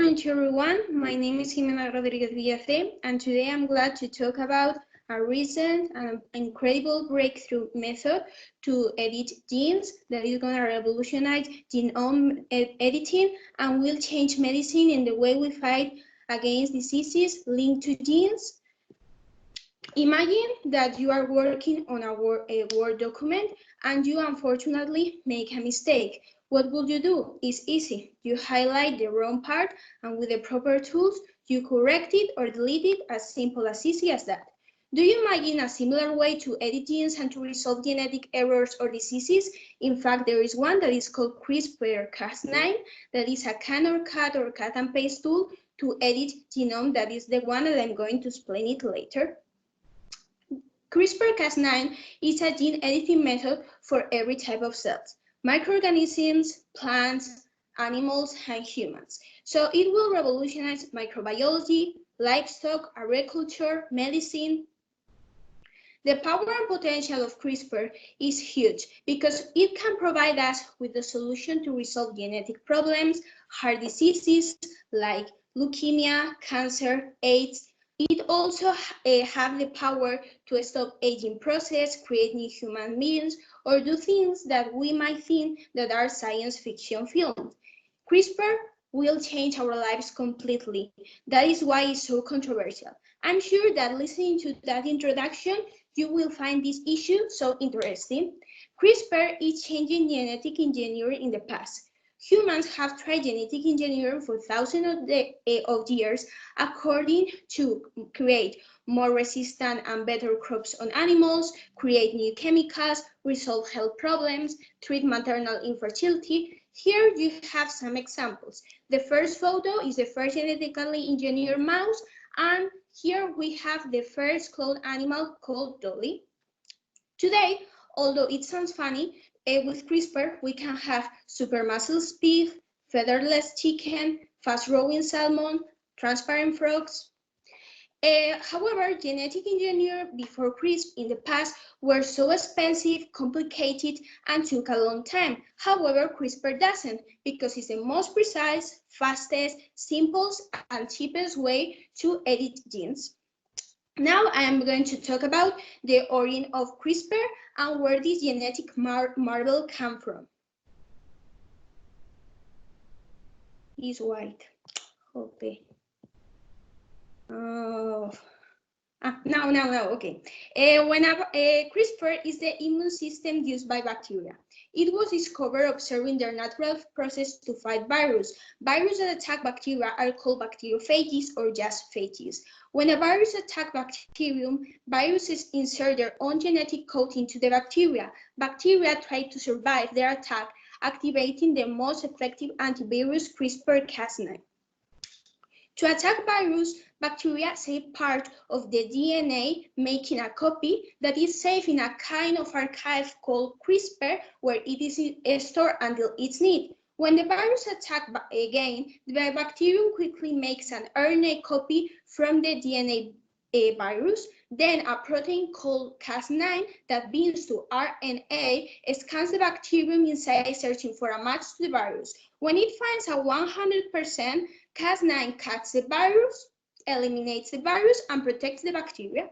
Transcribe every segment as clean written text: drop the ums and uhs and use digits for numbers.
afternoon to everyone. My name is Jimena and today I'm glad to talk about a recent and incredible breakthrough method to edit genes that is going to revolutionize genome editing and will change medicine in the way we fight against diseases linked to genes. Imagine that you are working on a Word document and you unfortunately make a mistake. What will you do? It's easy. You highlight the wrong part and with the proper tools, you correct it or delete it as simple as easy as that. Do you imagine a similar way to edit genes and to resolve genetic errors or diseases? In fact, there is one that is called CRISPR-Cas9, that is a can or cut and paste tool to edit genome. That is the one that I'm going to explain it later. CRISPR-Cas9 is a gene editing method for every type of cells, microorganisms, plants, animals, and humans. So it will revolutionize microbiology, livestock, agriculture, medicine. The power and potential of CRISPR is huge because it can provide us with the solution to resolve genetic problems, heart diseases like leukemia, cancer, AIDS. It also have the power to stop aging process, create new human beings, or do things that we might think that are science fiction films. CRISPR will change our lives completely. That is why it's so controversial. I'm sure that listening to that introduction, you will find this issue so interesting. CRISPR is changing genetic engineering in the past. Humans have tried genetic engineering for thousands of years according to create more resistant and better crops on animals, create new chemicals, resolve health problems, treat maternal infertility. Here you have some examples. The first photo is the first genetically engineered mouse, and here we have the first cloned animal called Dolly. Today, although it sounds funny, with CRISPR, we can have super muscle beef, featherless chicken, fast-growing salmon, transparent frogs. However, genetic engineering before CRISPR in the past were so expensive, complicated, and took a long time. However, CRISPR doesn't, because it's the most precise, fastest, simplest, and cheapest way to edit genes. Now I am going to talk about the origin of CRISPR and where this genetic marvel came from. Is white. Okay. No, okay. CRISPR is the immune system used by bacteria. It was discovered observing their natural process to fight viruses. Viruses that attack bacteria are called bacteriophages or just phages. When a virus attacks bacterium, viruses insert their own genetic code into the bacteria. Bacteria try to survive their attack, activating the most effective antivirus CRISPR-Cas9. To attack virus, bacteria save part of the DNA, making a copy that is saved in a kind of archive called CRISPR, where it is stored until it's needed. When the virus attacks again, the bacterium quickly makes an RNA copy from the DNA virus. Then a protein called Cas9 that binds to RNA scans the bacterium inside searching for a match to the virus. When it finds a 100%, Cas9 cuts the virus, eliminates the virus, and protects the bacteria.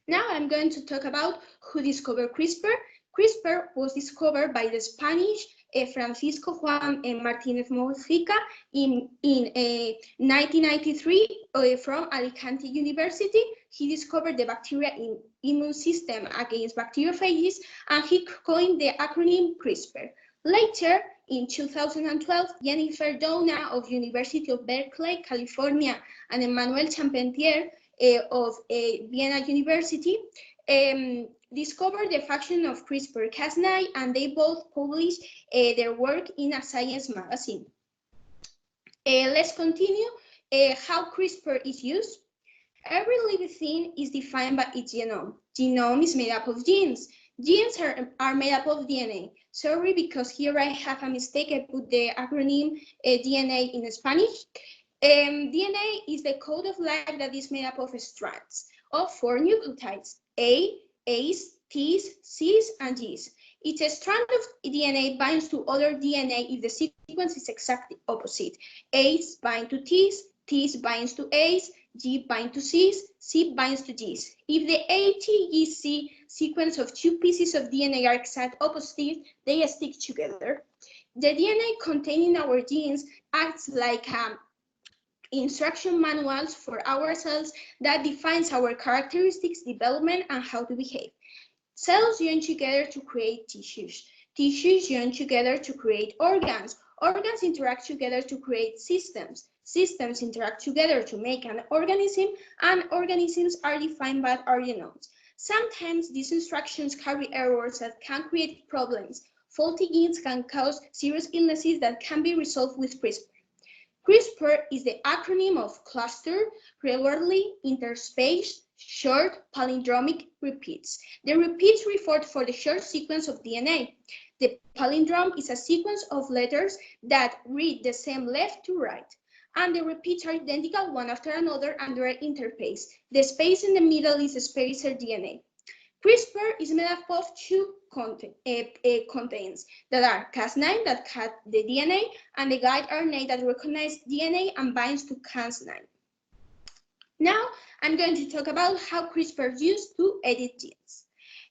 Now I'm going to talk about who discovered CRISPR. CRISPR was discovered by the Spanish Francisco Juan Martinez Mojica in 1993 from Alicante University. He discovered the bacteria immune system against bacteriophages, and he coined the acronym CRISPR. Later, in 2012, Jennifer Doudna of University of Berkeley, California, and Emmanuel Charpentier of Vienna University discovered the function of CRISPR-Cas9, and they both published their work in a science magazine. Let's continue how CRISPR is used. Every living thing is defined by its genome. Genome is made up of genes. Genes are made up of DNA. Sorry, because here I have a mistake. I put the acronym DNA in Spanish. DNA is the code of life that is made up of strands of 4 nucleotides, A, A's, T's, C's, and G's. Each strand of DNA binds to other DNA if the sequence is exactly opposite. A's bind to T's, T's binds to A's, G binds to C's, C binds to G's. If the ATGC sequence of two pieces of DNA are exact opposite, they stick together. The DNA containing our genes acts like instruction manuals for our cells that defines our characteristics, development, and how to behave. Cells join together to create tissues. Tissues join together to create organs. Organs interact together to create systems. Systems interact together to make an organism, and organisms are defined by organoids. Sometimes these instructions carry errors that can create problems. Faulty genes can cause serious illnesses that can be resolved with CRISPR. CRISPR is the acronym of cluster, regularly interspaced, short palindromic repeats. The repeats refer to the short sequence of DNA. The palindrome is a sequence of letters that read the same left to right, and the repeats are identical one after another and they are interspaced. The space in the middle is spacer DNA. CRISPR is made up of two contains that are Cas9 that cut the DNA and the guide RNA that recognizes DNA and binds to Cas9. Now I'm going to talk about how CRISPR is used to edit genes.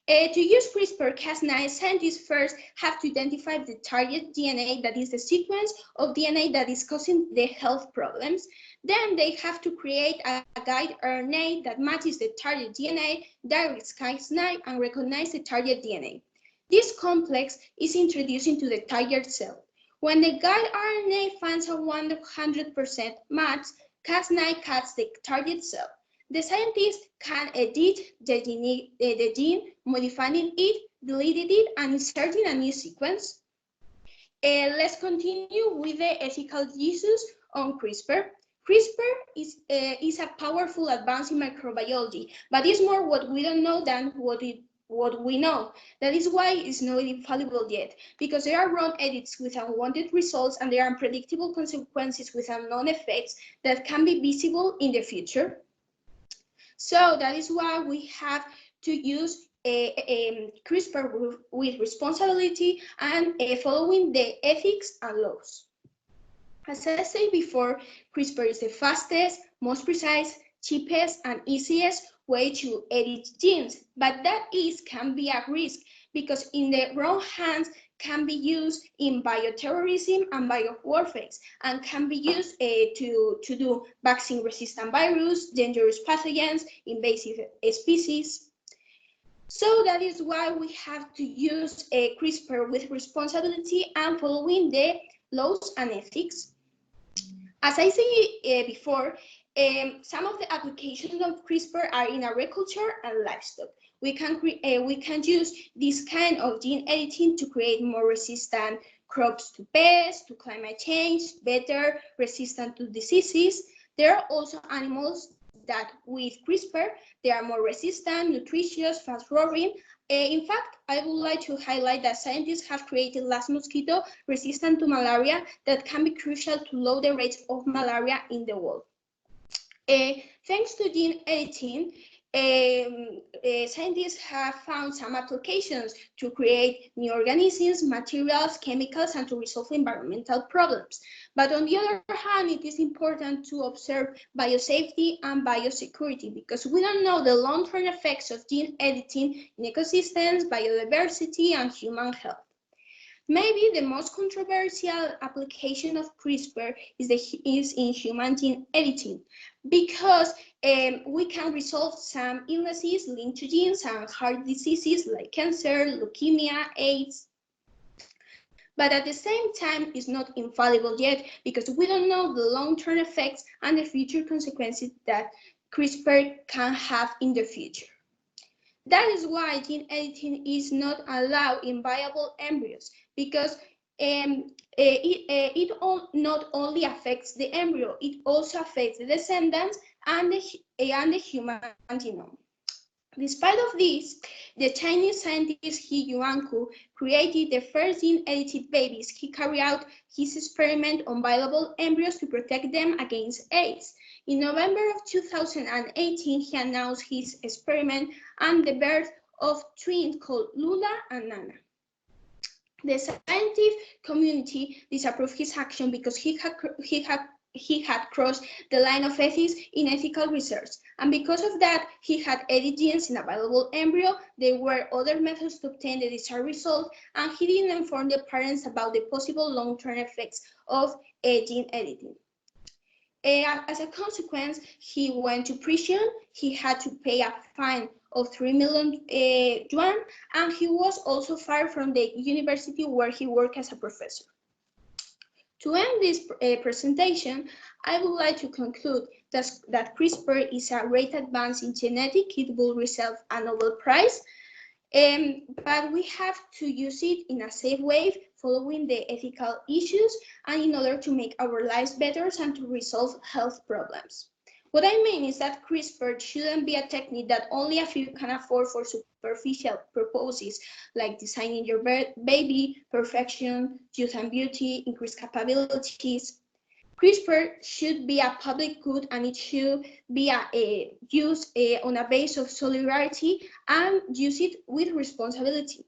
To use CRISPR-Cas9, scientists first have to identify the target DNA, that is the sequence of DNA that is causing the health problems. Then they have to create a guide RNA that matches the target DNA, directs Cas9, and recognizes the target DNA. This complex is introduced into the target cell. When the guide RNA finds a 100% match, Cas9 cuts the target cell. The scientists can edit the gene, modifying it, deleting it, and inserting a new sequence. Let's continue with the ethical issues on CRISPR. CRISPR is a powerful advance in microbiology, but it's more what we don't know than what we know. That is why it's not infallible yet, because there are wrong edits with unwanted results and there are unpredictable consequences with unknown effects that can be visible in the future. So that is why we have to use CRISPR with responsibility and following the ethics and laws. As I said before, CRISPR is the fastest, most precise, cheapest, and easiest way to edit genes, but that can be a risk because in the wrong hands can be used in bioterrorism and biowarfare and can be used to do vaccine-resistant virus, dangerous pathogens, invasive species. So that is why we have to use CRISPR with responsibility and following the laws and ethics. As I said before, some of the applications of CRISPR are in agriculture and livestock. We can use this kind of gene editing to create more resistant crops to pests, to climate change, better resistant to diseases. There are also animals that with CRISPR, they are more resistant, nutritious, fast-growing. In fact, I would like to highlight that scientists have created last mosquito resistant to malaria that can be crucial to lower the rates of malaria in the world. Thanks to gene editing, scientists have found some applications to create new organisms, materials, chemicals, and to resolve environmental problems. But on the other hand, it is important to observe biosafety and biosecurity because we don't know the long-term effects of gene editing in ecosystems, biodiversity, and human health. Maybe the most controversial application of CRISPR is in human gene editing because we can resolve some illnesses linked to genes and heart diseases like cancer, leukemia, AIDS. But at the same time, it's not infallible yet because we don't know the long-term effects and the future consequences that CRISPR can have in the future. That is why gene editing is not allowed in viable embryos because it not only affects the embryo, it also affects the descendants and the human genome. Despite of this, the Chinese scientist He Yuanku created the first gene-edited babies. He carried out his experiment on viable embryos to protect them against AIDS. In November of 2018, he announced his experiment and the birth of twins called Lula and Nana. The scientific community disapproved his action because he had crossed the line of ethics in ethical research, and because of that, he had edited genes in a valuable embryo. There were other methods to obtain the desired result, and he didn't inform the parents about the possible long-term effects of gene editing. As a consequence, he went to prison. He had to pay a fine of 3 million yuan, and he was also fired from the university where he worked as a professor. To end this presentation, I would like to conclude that CRISPR is a great advance in genetics. It will receive a Nobel Prize, but we have to use it in a safe way, following the ethical issues, and in order to make our lives better and to resolve health problems. What I mean is that CRISPR shouldn't be a technique that only a few can afford for superficial purposes, like designing your baby, perfection, youth and beauty, increased capabilities. CRISPR should be a public good, and it should be used on a base of solidarity, and use it with responsibility,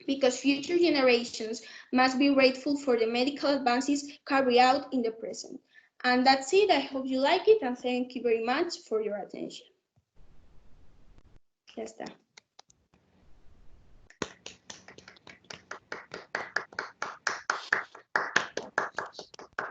because future generations must be grateful for the medical advances carried out in the present. And that's it. I hope you like it, and thank you very much for your attention. Ya está.